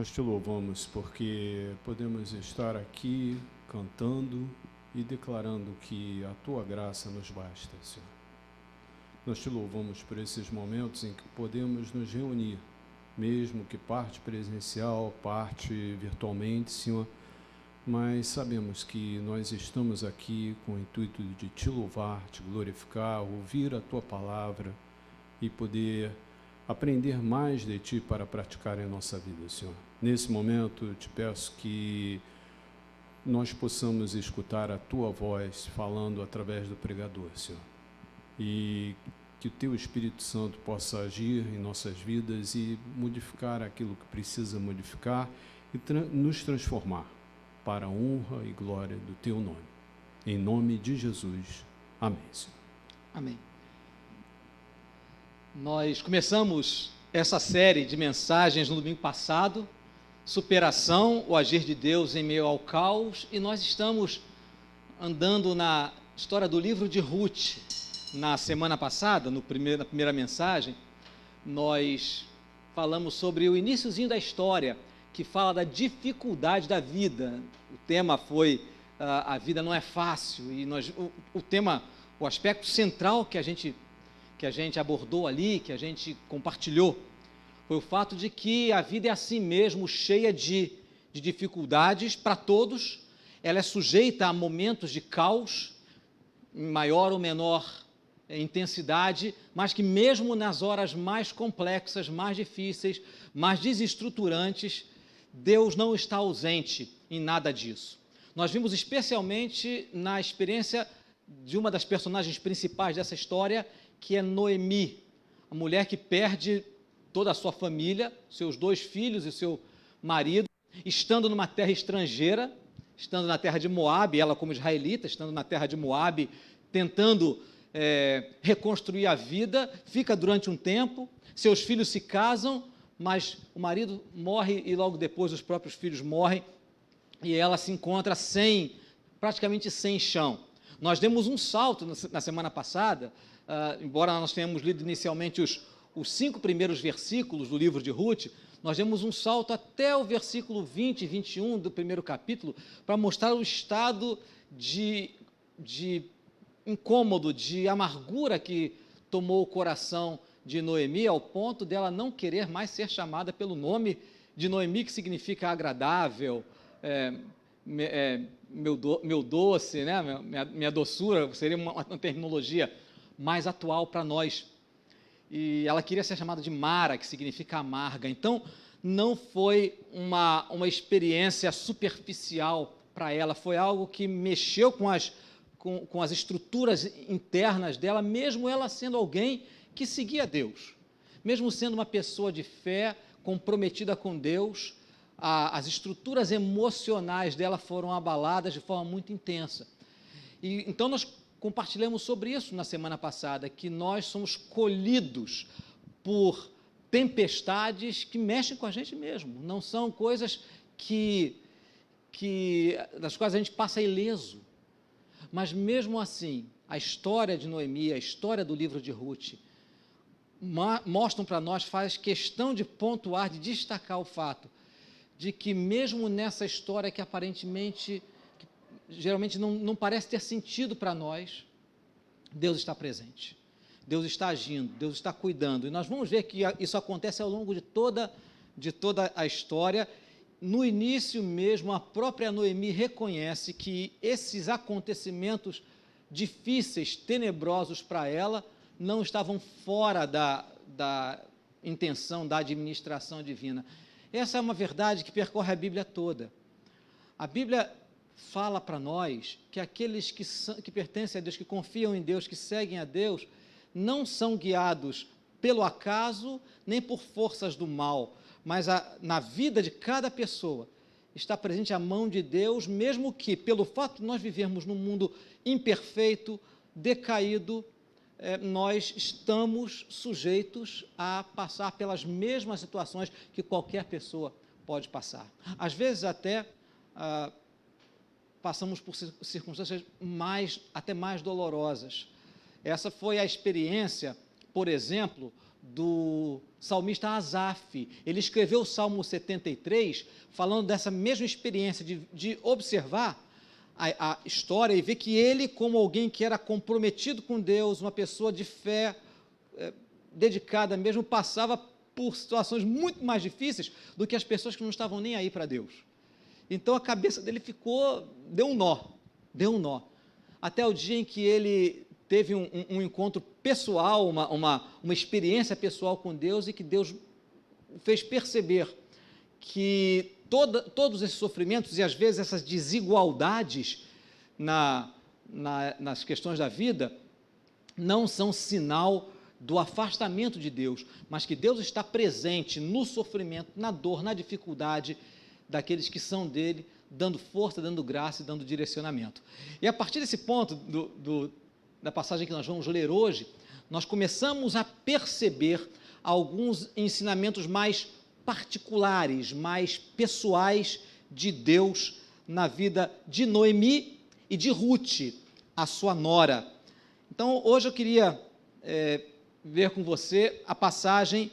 Nós te louvamos porque podemos estar aqui cantando e declarando que a tua graça nos basta, Senhor. Nós te louvamos por esses momentos em que podemos nos reunir, mesmo que parte presencial, parte virtualmente, Senhor, mas sabemos que nós estamos aqui com o intuito de te louvar, te glorificar, ouvir a tua palavra e poder aprender mais de ti para praticar em nossa vida, Senhor. Nesse momento, eu te peço que nós possamos escutar a tua voz falando através do pregador, Senhor, e que o teu Espírito Santo possa agir em nossas vidas e modificar aquilo que precisa modificar e nos transformar para a honra e glória do teu nome. Em nome de Jesus. Amém, Senhor. Amém. Nós começamos essa série de mensagens no domingo passado, superação, o agir de Deus em meio ao caos, e nós estamos andando na história do livro de Ruth. Na semana passada, na primeira mensagem, nós falamos sobre o iniciozinho da história, que fala da dificuldade da vida. O tema foi a vida não é fácil, e o aspecto central que a gente abordou ali, que a gente compartilhou, foi o fato de que a vida é assim mesmo, cheia de dificuldades para todos. Ela é sujeita a momentos de caos, em maior ou menor intensidade, mas que mesmo nas horas mais complexas, mais difíceis, mais desestruturantes, Deus não está ausente em nada disso. Nós vimos especialmente na experiência de uma das personagens principais dessa história, que é Noemi, a mulher que perde toda a sua família, seus 2 filhos e seu marido, estando numa terra estrangeira, estando na terra de Moabe, ela como israelita, estando na terra de Moabe, tentando reconstruir a vida, fica durante um tempo, seus filhos se casam, mas o marido morre e logo depois os próprios filhos morrem, e ela se encontra praticamente sem chão. Nós demos um salto na semana passada, embora nós tenhamos lido inicialmente os 5 primeiros versículos do livro de Ruth, nós demos um salto até o versículo 20 e 21 do primeiro capítulo, para mostrar o estado de incômodo, de amargura que tomou o coração de Noemi, ao ponto dela não querer mais ser chamada pelo nome de Noemi, que significa agradável, meu doce, né? minha doçura, seria uma terminologia mais atual para nós. E ela queria ser chamada de Mara, que significa amarga. Então, não foi uma experiência superficial para ela, foi algo que mexeu com as estruturas internas dela, mesmo ela sendo alguém que seguia Deus, mesmo sendo uma pessoa de fé, comprometida com Deus, as estruturas emocionais dela foram abaladas de forma muito intensa. E então nós compartilhamos sobre isso na semana passada, que nós somos colhidos por tempestades que mexem com a gente mesmo, não são coisas das quais a gente passa ileso. Mas mesmo assim, a história de Noemi, a história do livro de Ruth, mostram para nós, faz questão de pontuar, de destacar o fato de que mesmo nessa história que aparentemente, geralmente não parece ter sentido para nós, Deus está presente, Deus está agindo, Deus está cuidando, e nós vamos ver que isso acontece ao longo de toda a história. No início mesmo, a própria Noemi reconhece que esses acontecimentos difíceis, tenebrosos para ela, não estavam fora da intenção, da administração divina. Essa é uma verdade que percorre a Bíblia toda. A Bíblia fala para nós que aqueles que pertencem a Deus, que confiam em Deus, que seguem a Deus, não são guiados pelo acaso, nem por forças do mal, mas na vida de cada pessoa está presente a mão de Deus, mesmo que, pelo fato de nós vivermos num mundo imperfeito, decaído, nós estamos sujeitos a passar pelas mesmas situações que qualquer pessoa pode passar. Às vezes até passamos por circunstâncias até mais dolorosas. Essa foi a experiência, por exemplo, do salmista Asaf. Ele escreveu o Salmo 73, falando dessa mesma experiência de observar a história e ver que ele, como alguém que era comprometido com Deus, uma pessoa de fé, dedicada mesmo, passava por situações muito mais difíceis do que as pessoas que não estavam nem aí para Deus. Então a cabeça dele deu um nó, até o dia em que ele teve um encontro pessoal, uma experiência pessoal com Deus, e que Deus fez perceber que todos esses sofrimentos e às vezes essas desigualdades nas questões da vida não são sinal do afastamento de Deus, mas que Deus está presente no sofrimento, na dor, na dificuldade daqueles que são dele, dando força, dando graça e dando direcionamento. E a partir desse ponto da passagem que nós vamos ler hoje, nós começamos a perceber alguns ensinamentos mais particulares, mais pessoais de Deus na vida de Noemi e de Ruth, a sua nora. Então, hoje eu queria ver com você a passagem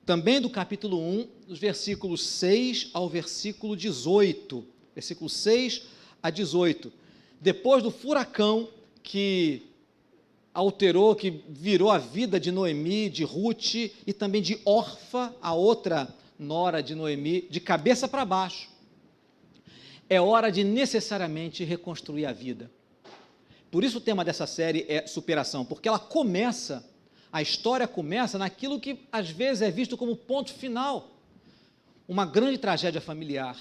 também do capítulo 1, dos versículos 6 ao versículo 18, versículo 6 a 18. Depois do furacão que alterou, que virou a vida de Noemi, de Ruth e também de Orfa, a outra nora de Noemi, de cabeça para baixo, é hora de necessariamente reconstruir a vida. Por isso o tema dessa série é superação, porque a história começa naquilo que às vezes é visto como ponto final, uma grande tragédia familiar.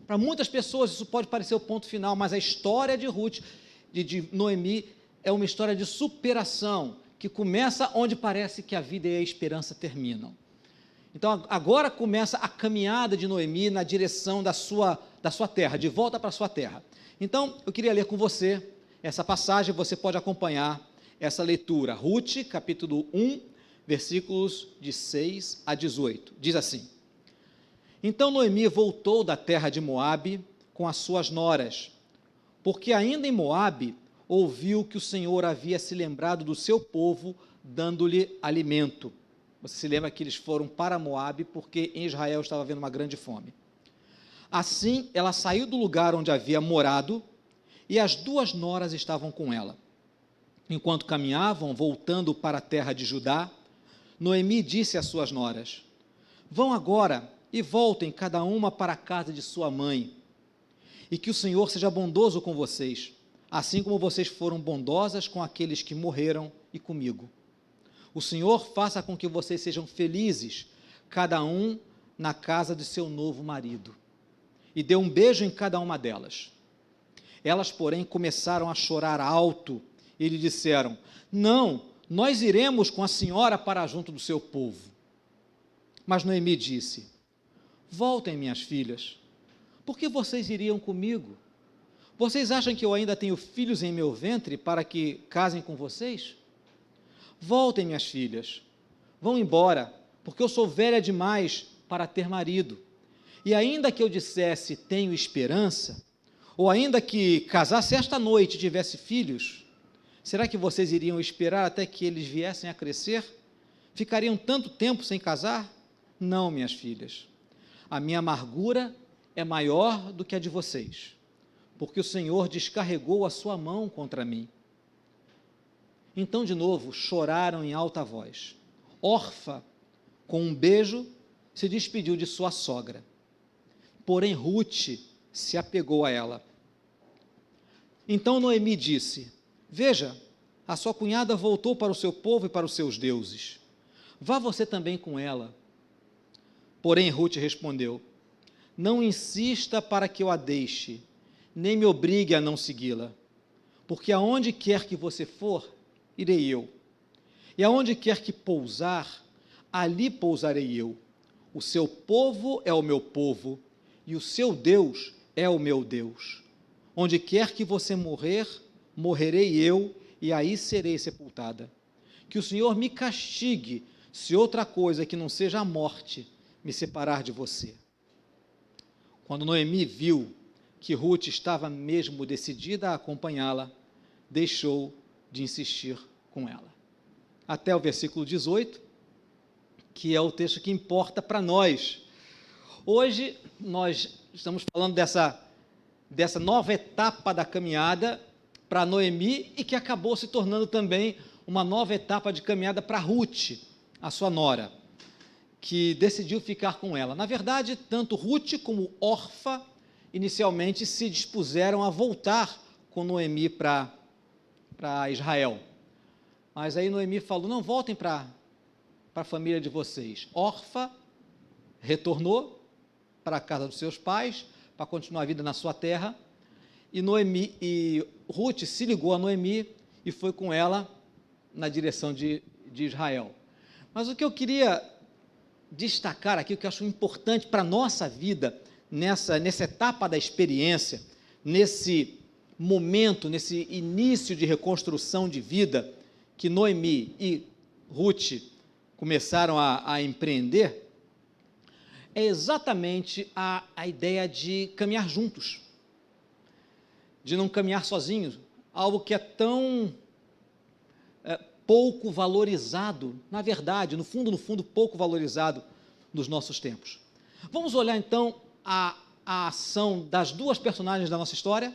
Para muitas pessoas isso pode parecer o ponto final, mas a história de Ruth, de Noemi, é uma história de superação, que começa onde parece que a vida e a esperança terminam. Então agora começa a caminhada de Noemi na direção da sua terra, de volta para a sua terra. Então eu queria ler com você essa passagem, você pode acompanhar essa leitura. Ruth, capítulo 1, versículos de 6 a 18. Diz assim: Então Noemi voltou da terra de Moabe com as suas noras, porque ainda em Moabe ouviu que o Senhor havia se lembrado do seu povo, dando-lhe alimento. Você se lembra que eles foram para Moabe porque em Israel estava havendo uma grande fome. Assim, ela saiu do lugar onde havia morado e as duas noras estavam com ela. Enquanto caminhavam, voltando para a terra de Judá, Noemi disse às suas noras: Vão agora e voltem cada uma para a casa de sua mãe, e que o Senhor seja bondoso com vocês, assim como vocês foram bondosas com aqueles que morreram e comigo. O Senhor faça com que vocês sejam felizes, cada um na casa de seu novo marido. E deu um beijo em cada uma delas. Elas, porém, começaram a chorar alto e lhe disseram: Não, nós iremos com a senhora para junto do seu povo. Mas Noemi disse: Voltem, minhas filhas, por que vocês iriam comigo? Vocês acham que eu ainda tenho filhos em meu ventre para que casem com vocês? Voltem, minhas filhas, vão embora, porque eu sou velha demais para ter marido. E ainda que eu dissesse tenho esperança, ou ainda que casasse esta noite e tivesse filhos, será que vocês iriam esperar até que eles viessem a crescer? Ficariam tanto tempo sem casar? Não, minhas filhas. A minha amargura é maior do que a de vocês, porque o Senhor descarregou a sua mão contra mim. Então, de novo, choraram em alta voz. Orfa, com um beijo, se despediu de sua sogra. Porém, Ruth se apegou a ela. Então Noemi disse: Veja, a sua cunhada voltou para o seu povo e para os seus deuses. Vá você também com ela. Porém, Ruth respondeu: Não insista para que eu a deixe, nem me obrigue a não segui-la, porque aonde quer que você for, irei eu, e aonde quer que pousar, ali pousarei eu. O seu povo é o meu povo, e o seu Deus é o meu Deus. Onde quer que você morrer, morrerei eu, e aí serei sepultada. Que o Senhor me castigue, se outra coisa que não seja a morte me separar de você. Quando Noemi viu que Ruth estava mesmo decidida a acompanhá-la, deixou de insistir com ela. Até o versículo 18, que é o texto que importa para nós. Hoje nós estamos falando dessa nova etapa da caminhada para Noemi e que acabou se tornando também uma nova etapa de caminhada para Ruth, a sua nora, que decidiu ficar com ela. Na verdade, tanto Ruth como Orfa inicialmente se dispuseram a voltar com Noemi para Israel. Mas aí Noemi falou: não, voltem para a família de vocês. Orfa retornou para a casa dos seus pais para continuar a vida na sua terra, e Ruth se ligou a Noemi e foi com ela na direção de Israel. Mas o que eu queria destacar aqui, o que eu acho importante para a nossa vida, nessa etapa da experiência, nesse momento, nesse início de reconstrução de vida que Noemi e Ruth começaram a empreender, é exatamente a ideia de caminhar juntos, de não caminhar sozinhos, algo que é tão pouco valorizado, na verdade, no fundo, pouco valorizado nos nossos tempos. Vamos olhar então a ação das duas personagens da nossa história.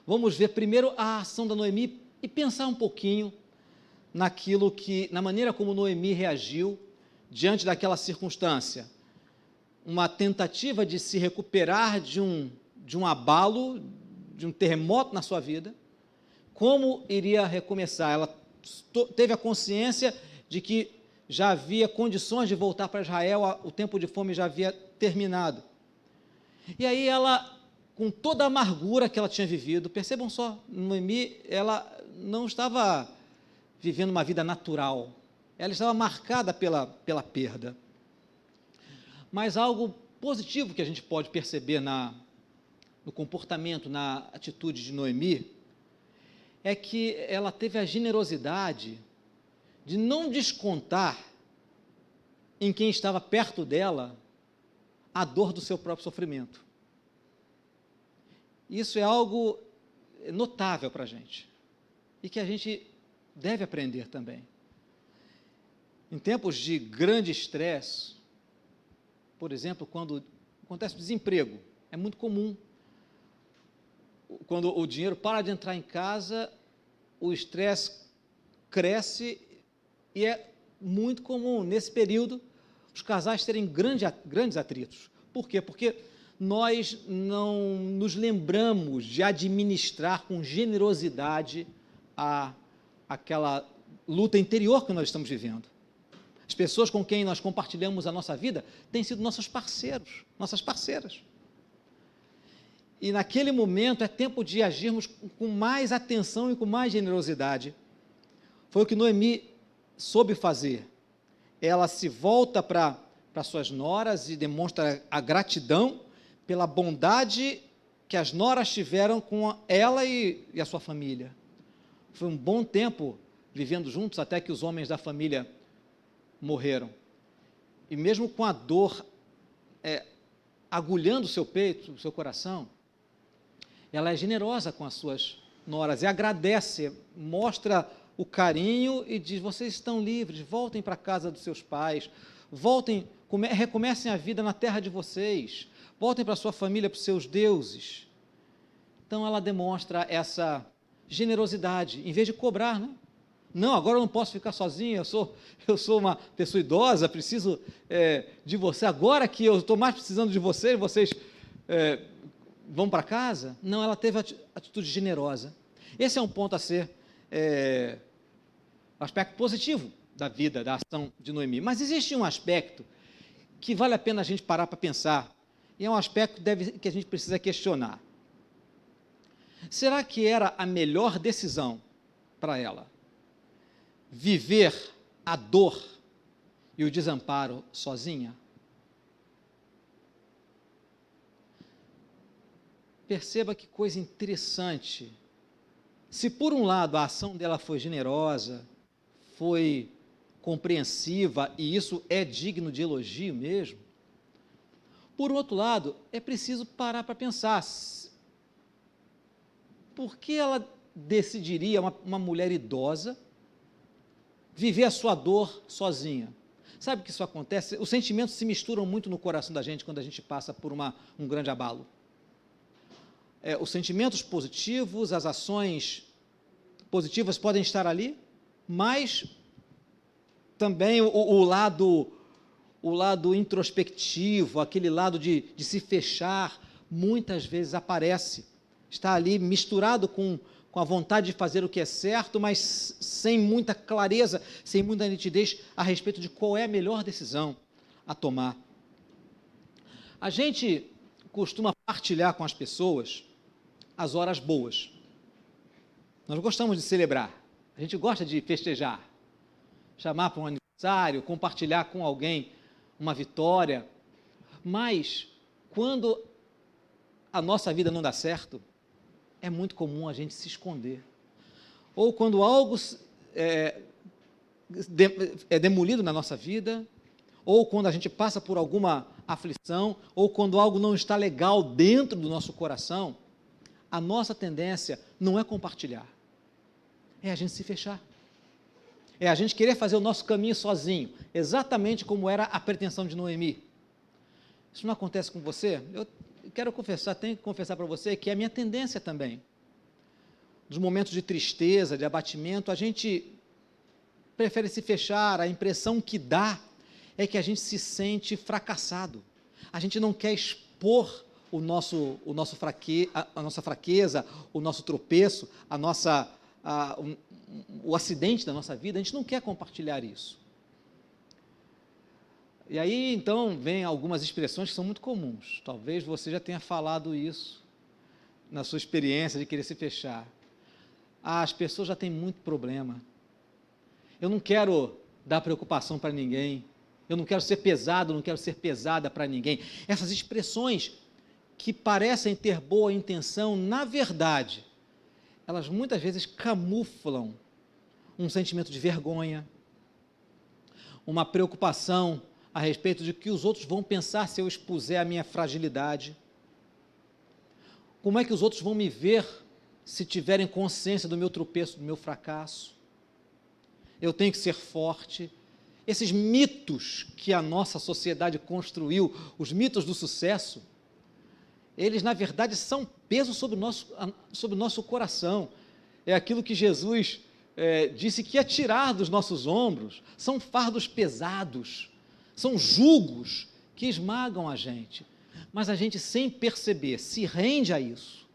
Vamos ver primeiro a ação da Noemi e pensar um pouquinho na maneira como Noemi reagiu diante daquela circunstância. Uma tentativa de se recuperar de um abalo, de um terremoto na sua vida. Como iria recomeçar? Ela teve a consciência de que já havia condições de voltar para Israel, o tempo de fome já havia terminado. E aí ela, com toda a amargura que ela tinha vivido, percebam só, Noemi, ela não estava vivendo uma vida natural, ela estava marcada pela perda. Mas algo positivo que a gente pode perceber no comportamento, na atitude de Noemi, é que ela teve a generosidade de não descontar em quem estava perto dela a dor do seu próprio sofrimento. Isso é algo notável para a gente e que a gente deve aprender também. Em tempos de grande estresse, por exemplo, quando acontece desemprego, é muito comum. Quando o dinheiro para de entrar em casa, o estresse cresce e é muito comum, nesse período, os casais terem grandes atritos. Por quê? Porque nós não nos lembramos de administrar com generosidade aquela luta interior que nós estamos vivendo. As pessoas com quem nós compartilhamos a nossa vida têm sido nossos parceiros, nossas parceiras. E naquele momento é tempo de agirmos com mais atenção e com mais generosidade. Foi o que Noemi soube fazer. Ela se volta para suas noras e demonstra a gratidão pela bondade que as noras tiveram com ela e a sua família. Foi um bom tempo vivendo juntos até que os homens da família morreram. E mesmo com a dor agulhando o seu peito, o seu coração, ela é generosa com as suas noras e agradece, mostra o carinho e diz: vocês estão livres, voltem para a casa dos seus pais, voltem, recomecem a vida na terra de vocês, voltem para a sua família, para os seus deuses. Então ela demonstra essa generosidade, em vez de cobrar, né? Não, agora eu não posso ficar sozinha, eu sou uma pessoa idosa, preciso de você, agora que eu estou mais precisando de vocês vão para casa. Não, ela teve atitude generosa. Esse é um ponto a ser aspecto positivo da vida, da ação de Noemi. Mas existe um aspecto que vale a pena a gente parar para pensar, e é um aspecto que a gente precisa questionar. Será que era a melhor decisão para ela viver a dor e o desamparo sozinha? Perceba que coisa interessante. Se por um lado a ação dela foi generosa, foi compreensiva, e isso é digno de elogio mesmo, por outro lado, é preciso parar para pensar, por que ela decidiria, uma mulher idosa, viver a sua dor sozinha? Sabe que isso acontece? Os sentimentos se misturam muito no coração da gente quando a gente passa por um grande abalo. Os sentimentos positivos, as ações positivas podem estar ali, mas também o lado introspectivo, aquele lado de se fechar, muitas vezes aparece, está ali misturado com a vontade de fazer o que é certo, mas sem muita clareza, sem muita nitidez a respeito de qual é a melhor decisão a tomar. A gente costuma partilhar com as pessoas as horas boas. Nós gostamos de celebrar, a gente gosta de festejar, chamar para um aniversário, compartilhar com alguém uma vitória, mas quando a nossa vida não dá certo, é muito comum a gente se esconder. Ou quando algo é demolido na nossa vida, ou quando a gente passa por alguma aflição, ou quando algo não está legal dentro do nosso coração, a nossa tendência não é compartilhar, é a gente se fechar. É a gente querer fazer o nosso caminho sozinho, exatamente como era a pretensão de Noemi. Isso não acontece com você? Eu tenho que confessar para você que é a minha tendência também. Nos momentos de tristeza, de abatimento, a gente prefere se fechar, a impressão que dá é que a gente se sente fracassado. A gente não quer expor a nossa fraqueza, o nosso tropeço, o acidente da nossa vida, a gente não quer compartilhar isso. E aí, então, vem algumas expressões que são muito comuns. Talvez você já tenha falado isso na sua experiência de querer se fechar. As pessoas já têm muito problema. Eu não quero dar preocupação para ninguém. Eu não quero ser pesado, não quero ser pesada para ninguém. Essas expressões que parecem ter boa intenção, na verdade, elas muitas vezes camuflam um sentimento de vergonha, uma preocupação a respeito de que os outros vão pensar se eu expuser a minha fragilidade. Como é que os outros vão me ver se tiverem consciência do meu tropeço, do meu fracasso? Eu tenho que ser forte. Esses mitos que a nossa sociedade construiu, os mitos do sucesso, eles, na verdade, são peso sobre o nosso coração. É aquilo que Jesus disse que ia tirar dos nossos ombros. São fardos pesados, são jugos que esmagam a gente. Mas a gente, sem perceber, se rende a isso.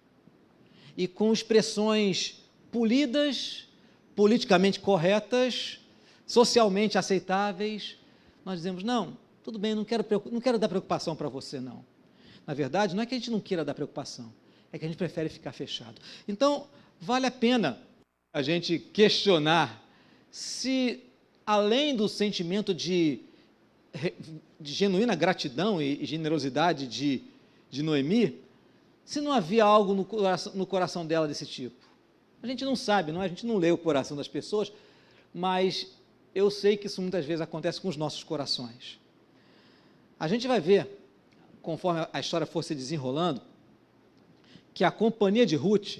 E com expressões polidas, politicamente corretas, socialmente aceitáveis, nós dizemos, não, tudo bem, não quero dar preocupação para você, não. Na verdade, não é que a gente não queira dar preocupação, é que a gente prefere ficar fechado. Então, vale a pena a gente questionar se, além do sentimento de genuína gratidão e generosidade de Noemi, se não havia algo no coração dela desse tipo. A gente não sabe, não é? A gente não lê o coração das pessoas, mas eu sei que isso muitas vezes acontece com os nossos corações. A gente vai ver, conforme a história for se desenrolando, que a companhia de Ruth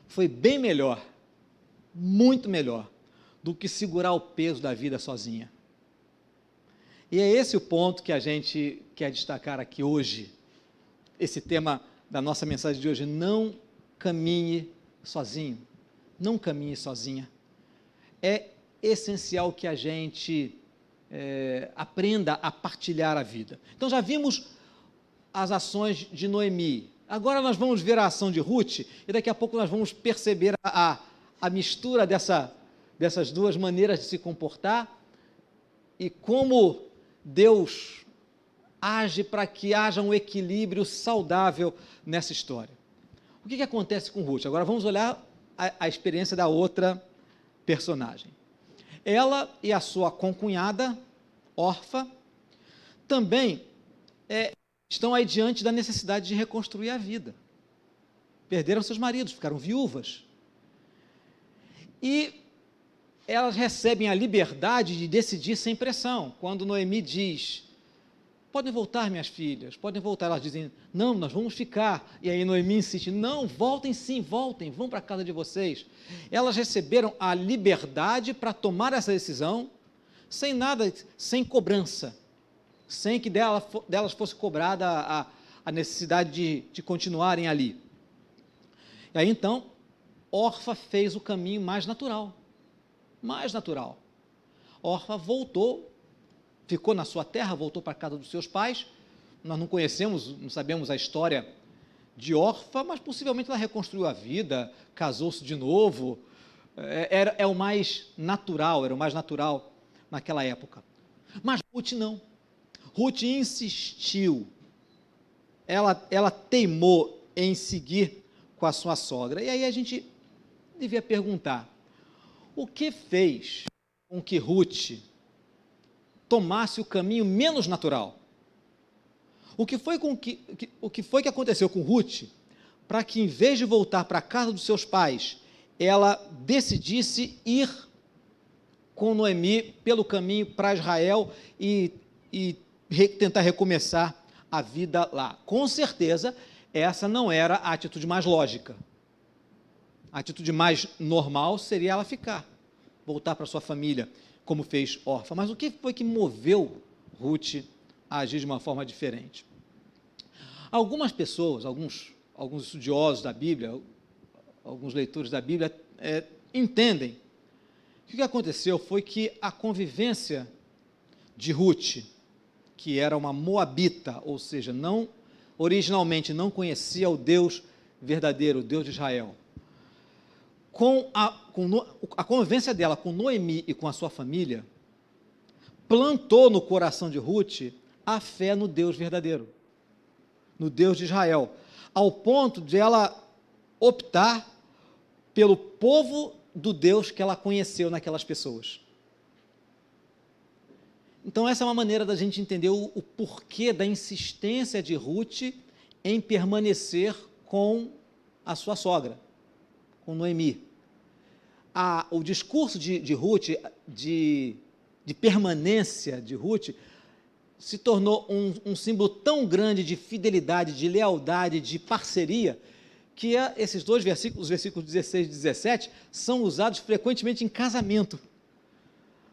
foi bem melhor, muito melhor, do que segurar o peso da vida sozinha. E é esse o ponto que a gente quer destacar aqui hoje, esse tema da nossa mensagem de hoje: não caminhe sozinho, não caminhe sozinha. É essencial que a gente aprenda a partilhar a vida. Então já vimos as ações de Noemi, agora nós vamos ver a ação de Ruth, e daqui a pouco nós vamos perceber a mistura dessas duas maneiras de se comportar, e como Deus age para que haja um equilíbrio saudável nessa história. O que acontece com Ruth? Agora vamos olhar a experiência da outra personagem. Ela e a sua concunhada, Orfa, também estão aí diante da necessidade de reconstruir a vida. Perderam seus maridos, ficaram viúvas. E elas recebem a liberdade de decidir sem pressão. Quando Noemi diz, podem voltar, minhas filhas, podem voltar, elas dizem, não, nós vamos ficar. E aí Noemi insiste, não, voltem sim, voltem, vão para a casa de vocês. Elas receberam a liberdade para tomar essa decisão, sem nada, sem cobrança, sem que delas fosse cobrada a necessidade de continuarem ali. E aí então, Orfa fez o caminho mais natural. Orfa voltou, ficou na sua terra, voltou para a casa dos seus pais. Nós não sabemos a história de Orfa, mas possivelmente ela reconstruiu a vida, casou-se de novo. Era o mais natural naquela época. Mas Ruth não. Ruth insistiu. Ela teimou em seguir com a sua sogra. E aí a gente devia perguntar, o que fez com que Ruth tomasse o caminho menos natural? O que foi que aconteceu com Ruth para que, em vez de voltar para a casa dos seus pais, ela decidisse ir com Noemi pelo caminho para Israel e tentar recomeçar a vida lá? Com certeza, essa não era a atitude mais lógica. A atitude mais normal seria ela voltar para sua família, como fez Orfa. Mas o que foi que moveu Ruth a agir de uma forma diferente? Algumas pessoas, alguns estudiosos da Bíblia, alguns leitores da Bíblia, entendem que o que aconteceu foi que a convivência de Ruth, que era uma moabita, ou seja, originalmente não conhecia o Deus verdadeiro, o Deus de Israel, com a convivência dela com Noemi e com a sua família, plantou no coração de Ruth a fé no Deus verdadeiro, no Deus de Israel, ao ponto de ela optar pelo povo do Deus que ela conheceu naquelas pessoas. Então, essa é uma maneira da gente entender o porquê da insistência de Ruth em permanecer com a sua sogra, com Noemi. O discurso de Ruth, de permanência de Ruth, se tornou um símbolo tão grande de fidelidade, de lealdade, de parceria, que esses dois versículos, os versículos 16 e 17, são usados frequentemente em casamento.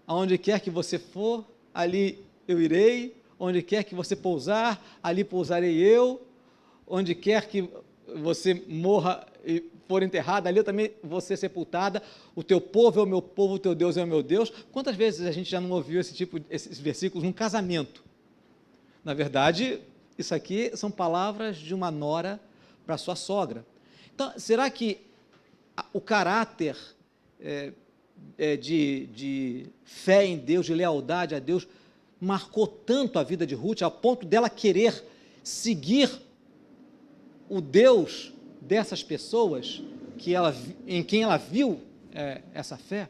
Aonde quer que você for, ali eu irei, onde quer que você pousar, ali pousarei eu, onde quer que você morra e for enterrada, ali eu também vou ser sepultada, o teu povo é o meu povo, o teu Deus é o meu Deus. Quantas vezes a gente já não ouviu esses versículos num casamento? Na verdade, isso aqui são palavras de uma nora para sua sogra. Então, será que o caráter de fé em Deus, de lealdade a Deus, marcou tanto a vida de Ruth, ao ponto dela querer seguir o Deus dessas pessoas em quem ela viu essa fé?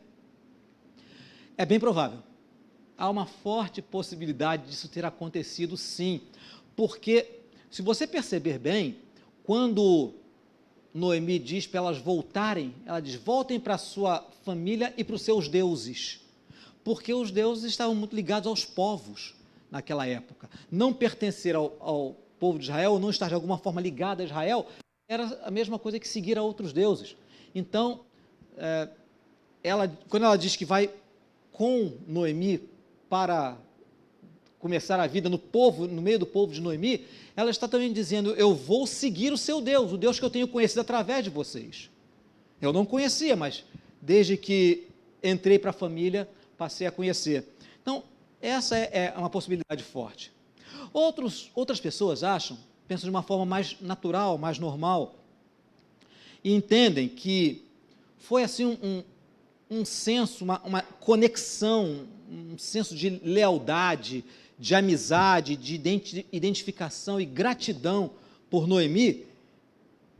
É bem provável. Há uma forte possibilidade disso ter acontecido, sim, porque, se você perceber bem, quando Noemi diz para elas voltarem, ela diz, voltem para a sua família e para os seus deuses, porque os deuses estavam muito ligados aos povos naquela época. Não pertencer ao povo de Israel, ou não estar de alguma forma ligado a Israel, era a mesma coisa que seguir a outros deuses. Então, quando ela diz que vai com Noemi para começar a vida no meio do povo de Noemi, ela está também dizendo, eu vou seguir o seu Deus, o Deus que eu tenho conhecido através de vocês. Eu não conhecia, mas desde que entrei para a família, passei a conhecer. Então, essa é uma possibilidade forte. Outras pessoas pensam de uma forma mais natural, mais normal, e entendem que foi assim um senso, uma conexão, um senso de lealdade, de amizade, de identificação e gratidão por Noemi,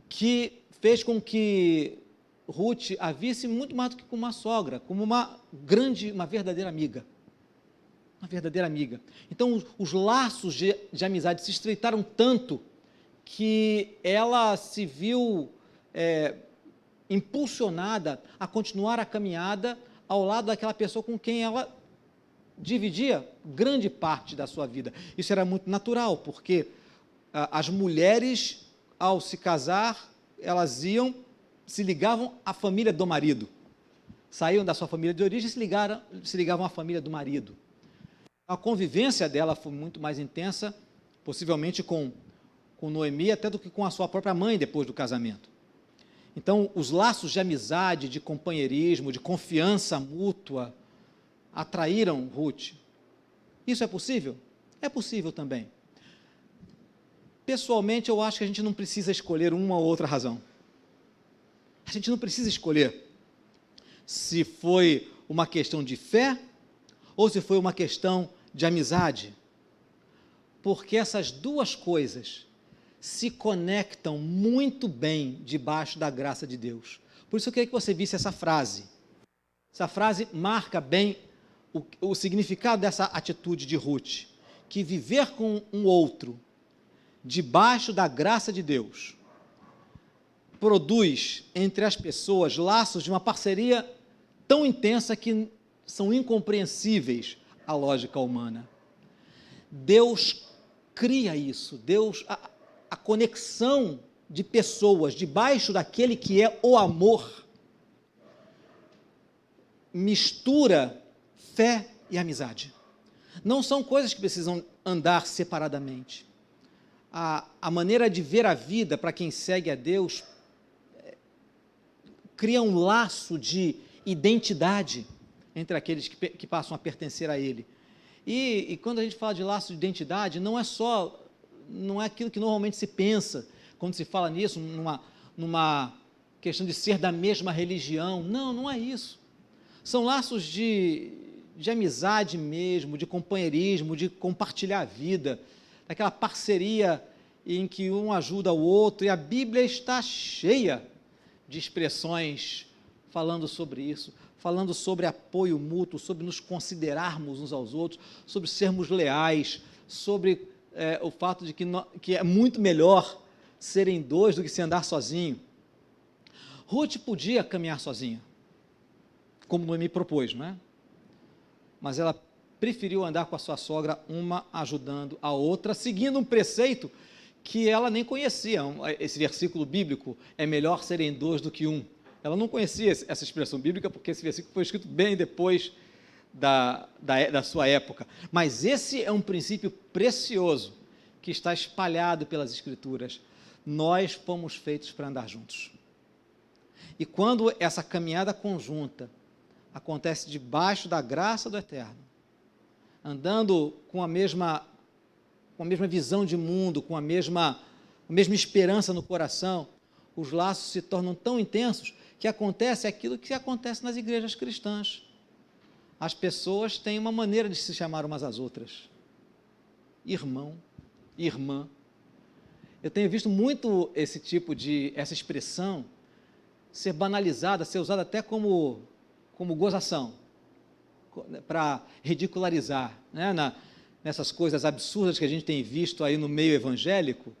que fez com que Ruth a visse muito mais do que como uma sogra, como uma verdadeira amiga. Uma verdadeira amiga. Então, os laços de amizade se estreitaram tanto que ela se viu impulsionada a continuar a caminhada ao lado daquela pessoa com quem ela dividia grande parte da sua vida. Isso era muito natural, porque as mulheres, ao se casar, elas se ligavam à família do marido. saíam da sua família de origem e se ligavam à família do marido. A convivência dela foi muito mais intensa, possivelmente com Noemi, até do que com a sua própria mãe depois do casamento. Então, os laços de amizade, de companheirismo, de confiança mútua, atraíram Ruth. Isso é possível? É possível também. Pessoalmente, eu acho que a gente não precisa escolher uma ou outra razão. A gente não precisa escolher se foi uma questão de fé ou se foi uma questão de amizade. Porque essas duas coisas se conectam muito bem debaixo da graça de Deus. Por isso eu queria que você visse essa frase. Essa frase marca bem o significado dessa atitude de Ruth, que viver com um outro, debaixo da graça de Deus, produz entre as pessoas laços de uma parceria tão intensa que são incompreensíveis à lógica humana. Deus cria isso, a conexão de pessoas debaixo daquele que é o amor, mistura fé e amizade. Não são coisas que precisam andar separadamente. A maneira de ver a vida para quem segue a Deus cria um laço de identidade entre aqueles que passam a pertencer a Ele. E quando a gente fala de laço de identidade, não é aquilo que normalmente se pensa quando se fala nisso, numa questão de ser da mesma religião. Não é isso. São laços de amizade mesmo, de companheirismo, de compartilhar a vida, daquela parceria em que um ajuda o outro, e a Bíblia está cheia de expressões falando sobre isso, falando sobre apoio mútuo, sobre nos considerarmos uns aos outros, sobre sermos leais, sobre o fato de que é muito melhor serem dois do que se andar sozinho. Ruth podia caminhar sozinha, como Noemi propôs, não é? Mas ela preferiu andar com a sua sogra, uma ajudando a outra, seguindo um preceito que ela nem conhecia. Esse versículo bíblico, é melhor serem dois do que um. Ela não conhecia essa expressão bíblica, porque esse versículo foi escrito bem depois da sua época. Mas esse é um princípio precioso, que está espalhado pelas Escrituras. Nós fomos feitos para andar juntos. E quando essa caminhada conjunta acontece debaixo da graça do Eterno, andando com a mesma visão de mundo, com a mesma esperança no coração, os laços se tornam tão intensos que acontece aquilo que acontece nas igrejas cristãs. As pessoas têm uma maneira de se chamar umas às outras. Irmão, irmã. Eu tenho visto muito essa expressão ser banalizada, ser usada até como gozação, para ridicularizar, né? Nessas coisas absurdas que a gente tem visto aí no meio evangélico,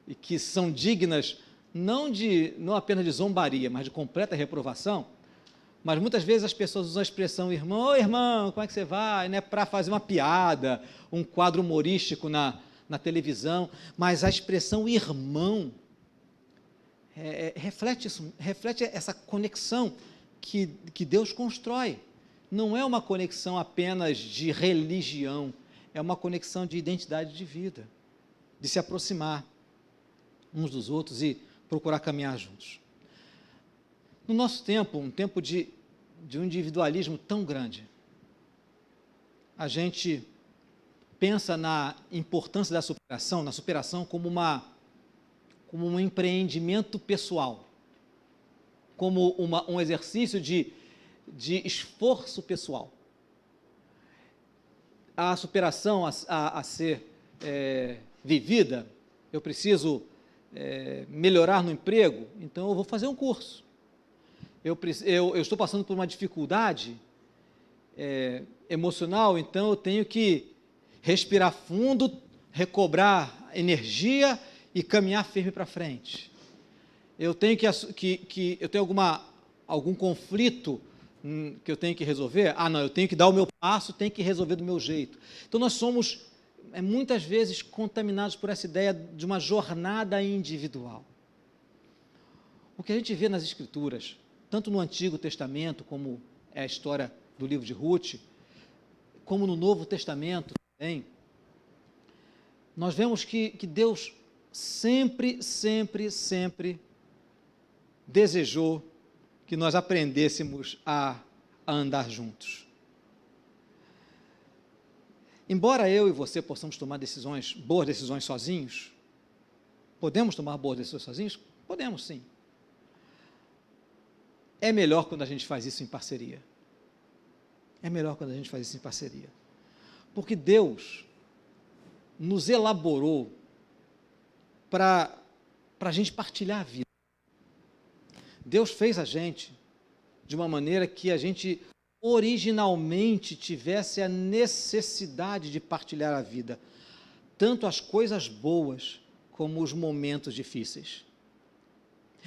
e que são dignas não apenas de zombaria, mas de completa reprovação. Mas muitas vezes as pessoas usam a expressão irmão, ô irmão, como é que você vai? Né? Para fazer uma piada, um quadro humorístico na televisão, mas a expressão irmão reflete isso, reflete essa conexão que Deus constrói. Não é uma conexão apenas de religião, é uma conexão de identidade de vida, de se aproximar uns dos outros e procurar caminhar juntos. No nosso tempo, um tempo de um individualismo tão grande, a gente pensa na importância da superação, na superação como um empreendimento pessoal, como um exercício de esforço pessoal. A superação a ser vivida, eu preciso melhorar no emprego, então eu vou fazer um curso. Eu estou passando por uma dificuldade emocional, então eu tenho que respirar fundo, recobrar energia e caminhar firme para frente. Eu tenho eu tenho algum conflito que eu tenho que resolver? Não, eu tenho que dar o meu passo, tenho que resolver do meu jeito. Então nós somos muitas vezes contaminados por essa ideia de uma jornada individual. O que a gente vê nas Escrituras tanto no Antigo Testamento, como é a história do livro de Ruth, como no Novo Testamento também, nós vemos que Deus sempre desejou que nós aprendêssemos a andar juntos. Embora eu e você possamos tomar boas decisões sozinhos, podemos tomar boas decisões sozinhos? Podemos, sim. É melhor quando a gente faz isso em parceria. É melhor quando a gente faz isso em parceria. Porque Deus nos elaborou para a gente partilhar a vida. Deus fez a gente de uma maneira que a gente originalmente tivesse a necessidade de partilhar a vida, tanto as coisas boas como os momentos difíceis.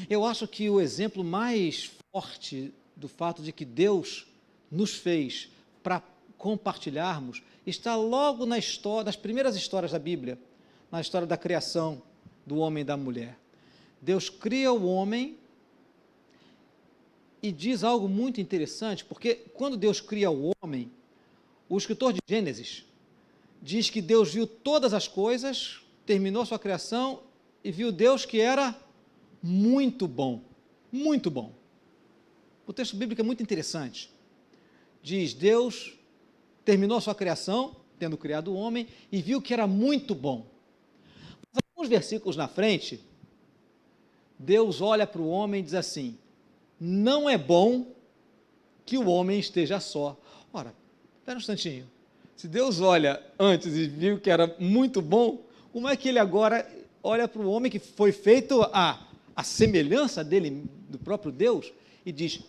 Eu acho que o exemplo mais forte do fato de que Deus nos fez para compartilharmos está logo nas primeiras histórias da Bíblia, na história da criação do homem e da mulher. Deus cria o homem e diz algo muito interessante, porque quando Deus cria o homem, o escritor de Gênesis diz que Deus viu todas as coisas, terminou sua criação e viu Deus que era muito bom, muito bom. O texto bíblico é muito interessante. Diz, Deus terminou sua criação, tendo criado o homem, e viu que era muito bom. Mas alguns versículos na frente, Deus olha para o homem e diz assim, não é bom que o homem esteja só. Ora, espera um instantinho. Se Deus olha antes e viu que era muito bom, como é que ele agora olha para o homem que foi feito a semelhança dele, do próprio Deus, e diz,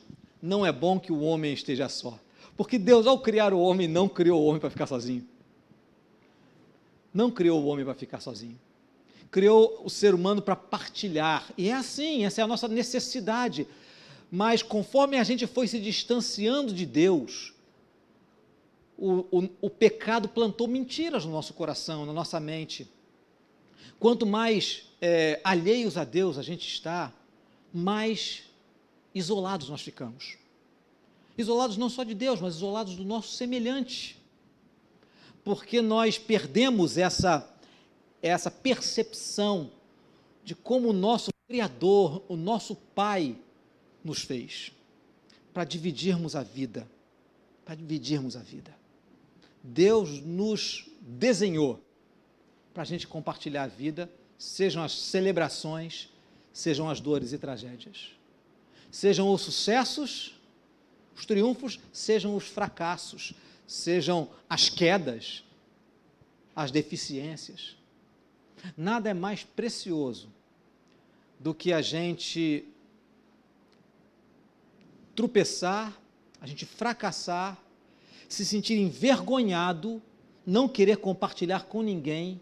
não é bom que o homem esteja só. Porque Deus, ao criar o homem, não criou o homem para ficar sozinho. Não criou o homem para ficar sozinho. Criou o ser humano para partilhar. E é assim, essa é a nossa necessidade. Mas conforme a gente foi se distanciando de Deus, o pecado plantou mentiras no nosso coração, na nossa mente. Quanto mais alheios a Deus a gente está, mais isolados nós ficamos. Isolados não só de Deus, mas isolados do nosso semelhante. Porque nós perdemos essa percepção de como o nosso Criador, o nosso Pai, nos fez, para dividirmos a vida, Deus nos desenhou para a gente compartilhar a vida, sejam as celebrações, sejam as dores e tragédias, sejam os sucessos, os triunfos, sejam os fracassos, sejam as quedas, as deficiências. Nada é mais precioso do que a gente tropeçar, a gente fracassar, se sentir envergonhado, não querer compartilhar com ninguém,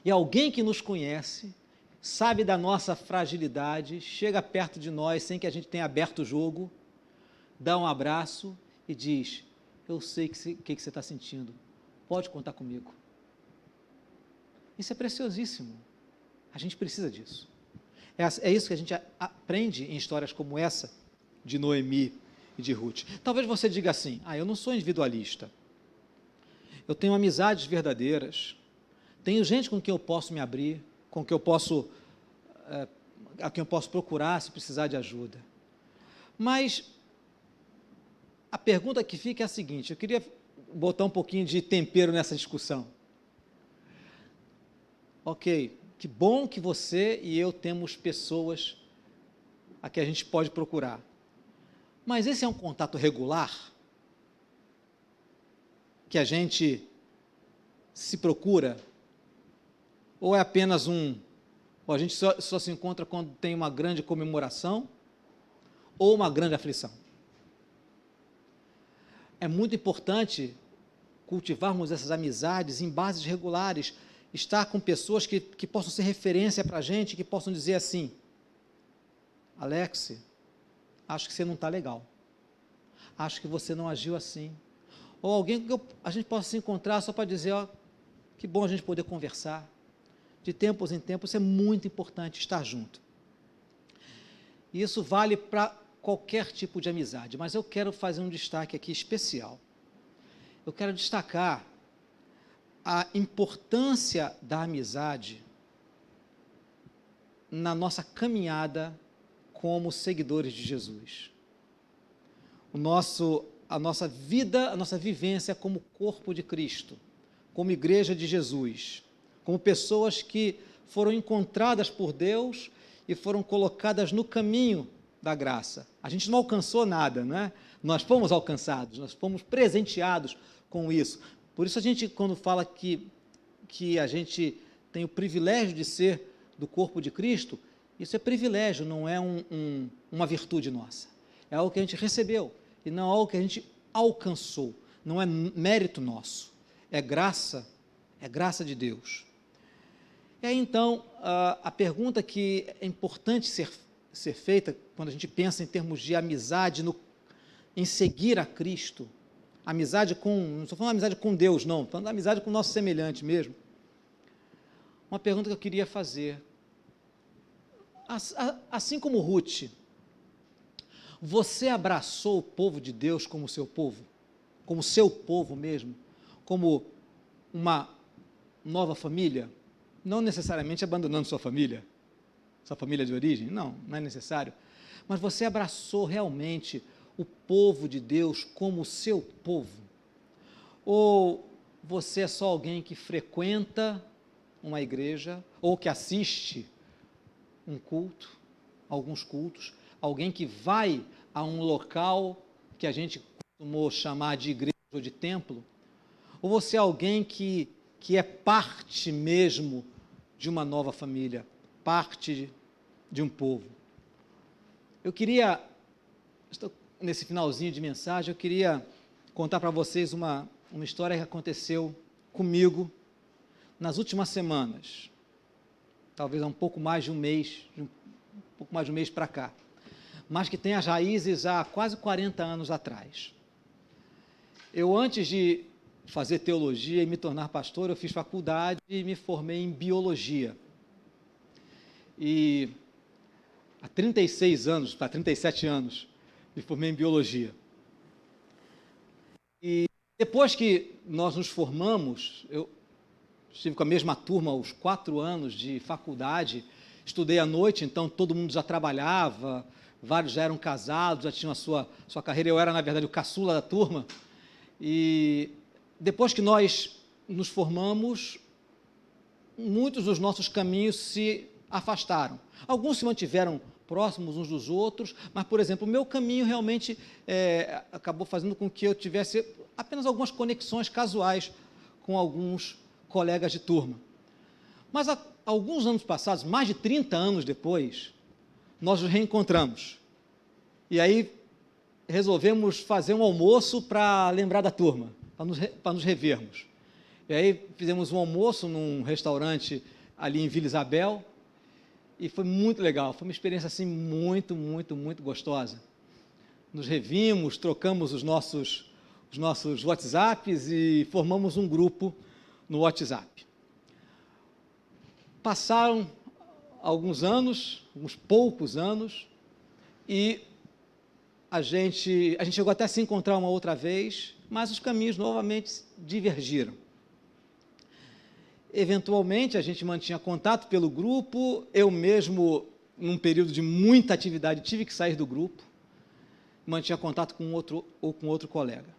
e alguém que nos conhece, sabe da nossa fragilidade, chega perto de nós sem que a gente tenha aberto o jogo, dá um abraço e diz, eu sei o que você está sentindo, pode contar comigo. Isso é preciosíssimo, a gente precisa disso. É isso que a gente aprende em histórias como essa, de Noemi e de Ruth. Talvez você diga assim, eu não sou individualista, eu tenho amizades verdadeiras, tenho gente com quem eu posso me abrir, a quem eu posso procurar se precisar de ajuda. Mas a pergunta que fica é a seguinte, eu queria botar um pouquinho de tempero nessa discussão. Ok, que bom que você e eu temos pessoas a que a gente pode procurar. Mas esse é um contato regular? Que a gente se procura? Ou é apenas ou a gente só se encontra quando tem uma grande comemoração? Ou uma grande aflição? É muito importante cultivarmos essas amizades em bases regulares, estar com pessoas que possam ser referência para a gente, que possam dizer assim, Alex, acho que você não está legal, acho que você não agiu assim, ou alguém que a gente possa se encontrar só para dizer, que bom a gente poder conversar, de tempos em tempos, é muito importante estar junto. E isso vale para qualquer tipo de amizade, mas eu quero fazer um destaque aqui especial. Eu quero destacar a importância da amizade na nossa caminhada como seguidores de Jesus. A nossa vida, a nossa vivência como corpo de Cristo, como igreja de Jesus, como pessoas que foram encontradas por Deus e foram colocadas no caminho da graça. A gente não alcançou nada, né? Nós fomos alcançados, nós fomos presenteados com isso. Por isso a gente, quando fala que a gente tem o privilégio de ser do corpo de Cristo, isso é privilégio, não é uma virtude nossa. É algo que a gente recebeu e não algo que a gente alcançou. Não é mérito nosso, é graça de Deus. E aí, então, a pergunta que é importante ser feita quando a gente pensa em termos de amizade, em seguir a Cristo, amizade não estou falando amizade com Deus, não, estou falando amizade com o nosso semelhante mesmo. Uma pergunta que eu queria fazer, assim como Ruth, você abraçou o povo de Deus como seu povo? Como seu povo mesmo? Como uma nova família? Não necessariamente abandonando sua família de origem, não é necessário. Mas você abraçou realmente o povo de Deus como seu povo? Ou você é só alguém que frequenta uma igreja, ou que assiste um culto, alguns cultos, alguém que vai a um local que a gente costumou chamar de igreja ou de templo? Ou você é alguém que é parte mesmo de uma nova família, parte de um povo? Nesse finalzinho de mensagem, eu queria contar para vocês uma história que aconteceu comigo nas últimas semanas, talvez há um pouco mais de um mês para cá, mas que tem as raízes há quase 40 anos atrás. Eu, antes de fazer teologia e me tornar pastor, eu fiz faculdade e me formei em biologia. E há 36 anos, para 37 anos, me formei em biologia. E depois que nós nos formamos, eu estive com a mesma turma os 4 anos de faculdade, estudei à noite, então todo mundo já trabalhava, vários já eram casados, já tinham a sua carreira. Eu era, na verdade, o caçula da turma. E depois que nós nos formamos, muitos dos nossos caminhos se afastaram. Alguns se mantiveram próximos uns dos outros, mas, por exemplo, o meu caminho realmente acabou fazendo com que eu tivesse apenas algumas conexões casuais com alguns colegas de turma. Mas há alguns anos passados, mais de 30 anos depois, nós nos reencontramos. E aí resolvemos fazer um almoço para lembrar da turma, para nos revermos. E aí fizemos um almoço num restaurante ali em Vila Isabel, e foi muito legal, foi uma experiência assim muito, muito, muito gostosa. Nos revimos, trocamos os nossos WhatsApps e formamos um grupo no WhatsApp. Passaram alguns anos, uns poucos anos, e a gente chegou até a se encontrar uma outra vez, mas os caminhos novamente divergiram. Eventualmente, a gente mantinha contato pelo grupo. Eu mesmo, num período de muita atividade, tive que sair do grupo, mantinha contato com outro colega.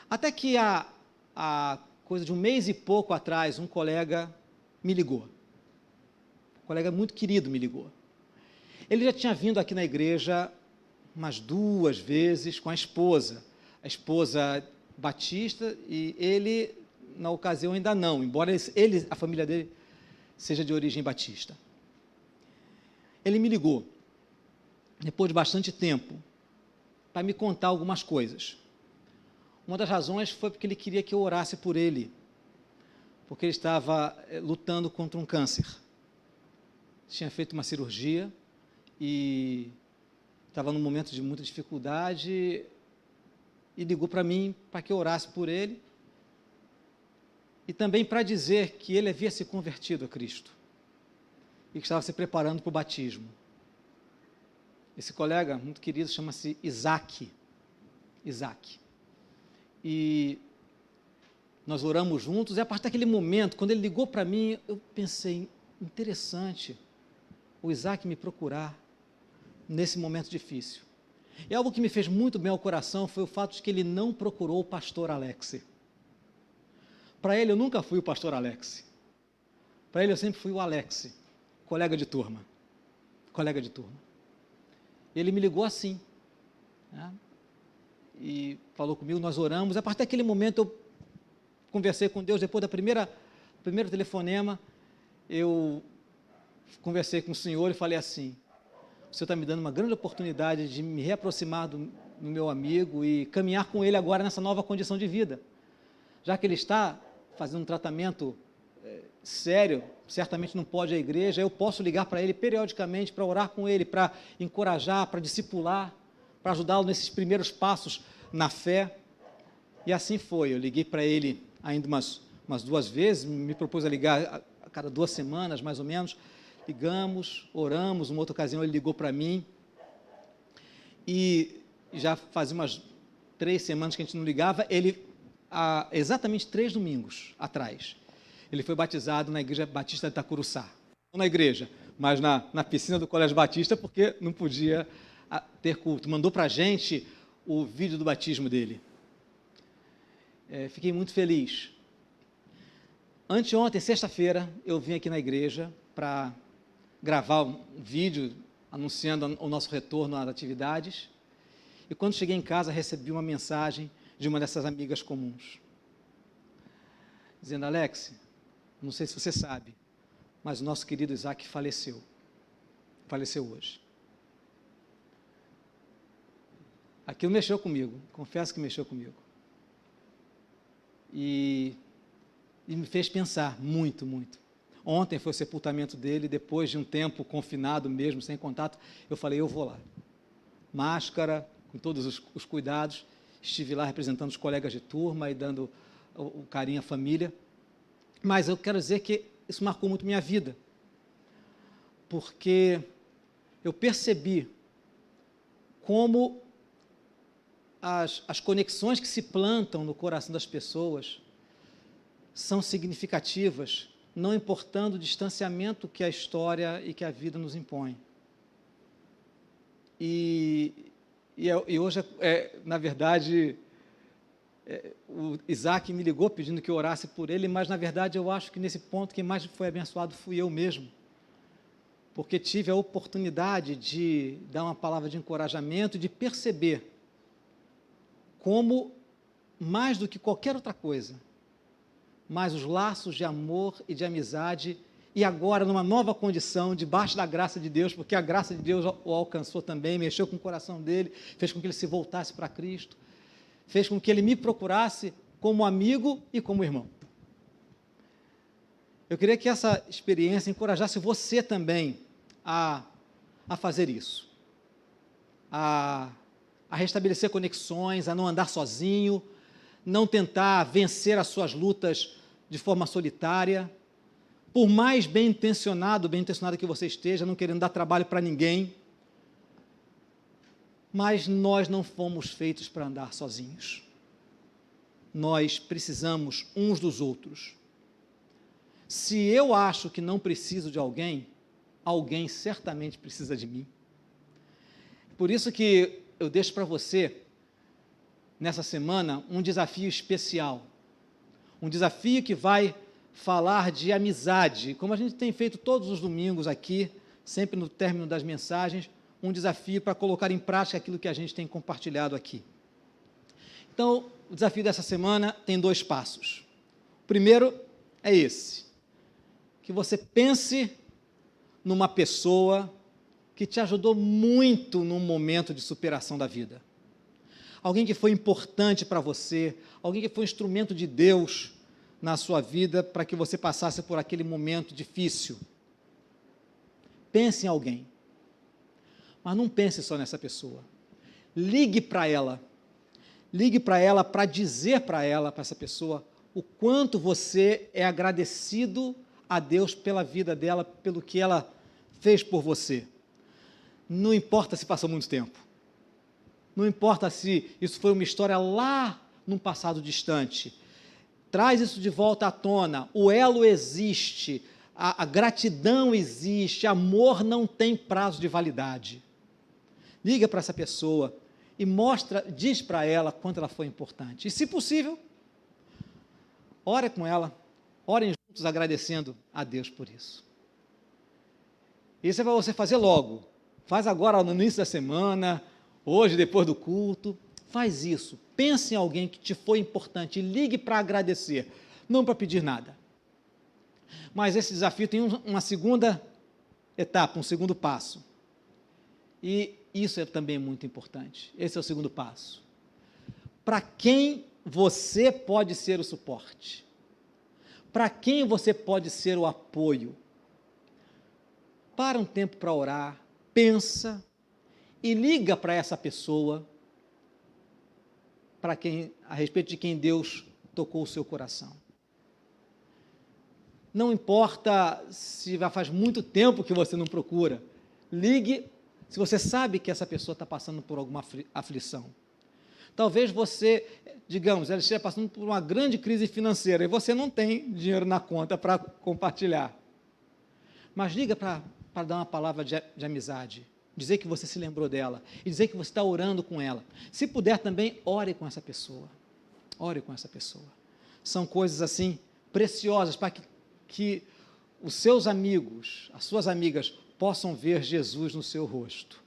Até que há coisa de um mês e pouco atrás, um colega me ligou. Um colega muito querido me ligou. Ele já tinha vindo aqui na igreja umas 2 vezes com a esposa batista, e ele, na ocasião, ainda não, embora a família dele seja de origem batista. Ele me ligou, depois de bastante tempo, para me contar algumas coisas. Uma das razões foi porque ele queria que eu orasse por ele, porque ele estava lutando contra um câncer. Tinha feito uma cirurgia e estava num momento de muita dificuldade, e ligou para mim para que eu orasse por ele, e também para dizer que ele havia se convertido a Cristo e que estava se preparando para o batismo. Esse colega muito querido chama-se Isaac. Isaac. E nós oramos juntos, e a partir daquele momento, quando ele ligou para mim, eu pensei, interessante o Isaac me procurar nesse momento difícil. E algo que me fez muito bem ao coração foi o fato de que ele não procurou o pastor Alex. Para ele, eu nunca fui o pastor Alex. Para ele, eu sempre fui o Alex, colega de turma. Colega de turma. Ele me ligou assim, né? E falou comigo, nós oramos. A partir daquele momento, eu conversei com Deus. Depois do primeiro telefonema, eu conversei com o Senhor e falei assim, o Senhor está me dando uma grande oportunidade de me reaproximar do meu amigo e caminhar com ele agora nessa nova condição de vida. Já que ele está fazendo um tratamento sério, certamente não pode ir à igreja, eu posso ligar para ele periodicamente para orar com ele, para encorajar, para discipular, para ajudá-lo nesses primeiros passos na fé. E assim foi, eu liguei para ele ainda umas 2 vezes, me propus a ligar a cada 2 semanas, mais ou menos. Ligamos, oramos, uma outra ocasião ele ligou para mim, e já fazia umas 3 semanas que a gente não ligava, há exatamente 3 domingos atrás, ele foi batizado na Igreja Batista de Itacuruçá. Não na igreja, mas na piscina do Colégio Batista, porque não podia ter culto. Mandou para a gente o vídeo do batismo dele. Fiquei muito feliz. Anteontem, sexta-feira, eu vim aqui na igreja para gravar um vídeo anunciando o nosso retorno às atividades. E quando cheguei em casa, recebi uma mensagem de uma dessas amigas comuns, dizendo, Alex, não sei se você sabe, mas o nosso querido Isaac faleceu hoje. Aquilo mexeu comigo, confesso que mexeu comigo. E me fez pensar muito, muito. Ontem foi o sepultamento dele, depois de um tempo confinado mesmo, sem contato, eu falei, eu vou lá. Máscara, com todos os cuidados, estive lá representando os colegas de turma e dando o carinho à família. Mas eu quero dizer que isso marcou muito minha vida, porque eu percebi como as conexões que se plantam no coração das pessoas são significativas, não importando o distanciamento que a história e que a vida nos impõe. E hoje, na verdade, o Isaac me ligou pedindo que eu orasse por ele, mas, na verdade, eu acho que nesse ponto quem mais foi abençoado fui eu mesmo, porque tive a oportunidade de dar uma palavra de encorajamento, de perceber como, mais do que qualquer outra coisa, mas os laços de amor e de amizade, e agora numa nova condição, debaixo da graça de Deus, porque a graça de Deus o alcançou também, mexeu com o coração dele, fez com que ele se voltasse para Cristo, fez com que ele me procurasse como amigo e como irmão. Eu queria que essa experiência encorajasse você também a fazer isso, a restabelecer conexões, a não andar sozinho, não tentar vencer as suas lutas de forma solitária, por mais bem intencionado que você esteja, não querendo dar trabalho para ninguém, mas nós não fomos feitos para andar sozinhos. Nós precisamos uns dos outros. Se eu acho que não preciso de alguém, alguém certamente precisa de mim. Por isso que eu deixo para você, nessa semana, um desafio especial. Um desafio que vai falar de amizade, como a gente tem feito todos os domingos aqui, sempre no término das mensagens, um desafio para colocar em prática aquilo que a gente tem compartilhado aqui. Então, o desafio dessa semana tem 2 passos. O primeiro é esse, que você pense numa pessoa que te ajudou muito num momento de superação da vida. Alguém que foi importante para você, alguém que foi um instrumento de Deus na sua vida para que você passasse por aquele momento difícil. Pense em alguém. Mas não pense só nessa pessoa. Ligue para ela. Ligue para ela para dizer para essa pessoa, o quanto você é agradecido a Deus pela vida dela, pelo que ela fez por você. Não importa se passou muito tempo. Não importa se isso foi uma história lá num passado distante. Traz isso de volta à tona. O elo existe, a gratidão existe, amor não tem prazo de validade. Liga para essa pessoa e diz para ela quanto ela foi importante. E, se possível, ore com ela, orem juntos agradecendo a Deus por isso. Isso é para você fazer logo. Faz agora no início da semana, hoje, depois do culto. Faz isso. Pense em alguém que te foi importante e ligue para agradecer, não para pedir nada. Mas esse desafio tem uma segunda etapa, um segundo passo. E isso é também muito importante. Esse é o segundo passo. Para quem você pode ser o suporte? Para quem você pode ser o apoio? Para um tempo para orar, pensa e liga para essa pessoa, a respeito de quem Deus tocou o seu coração. Não importa se já faz muito tempo que você não procura, ligue se você sabe que essa pessoa está passando por alguma aflição. Talvez você, digamos, ela esteja passando por uma grande crise financeira e você não tem dinheiro na conta para compartilhar. Mas liga para dar uma palavra de amizade, dizer que você se lembrou dela e dizer que você está orando com ela. Se puder também, ore com essa pessoa. Ore com essa pessoa. São coisas assim preciosas para que os seus amigos, as suas amigas, possam ver Jesus no seu rosto.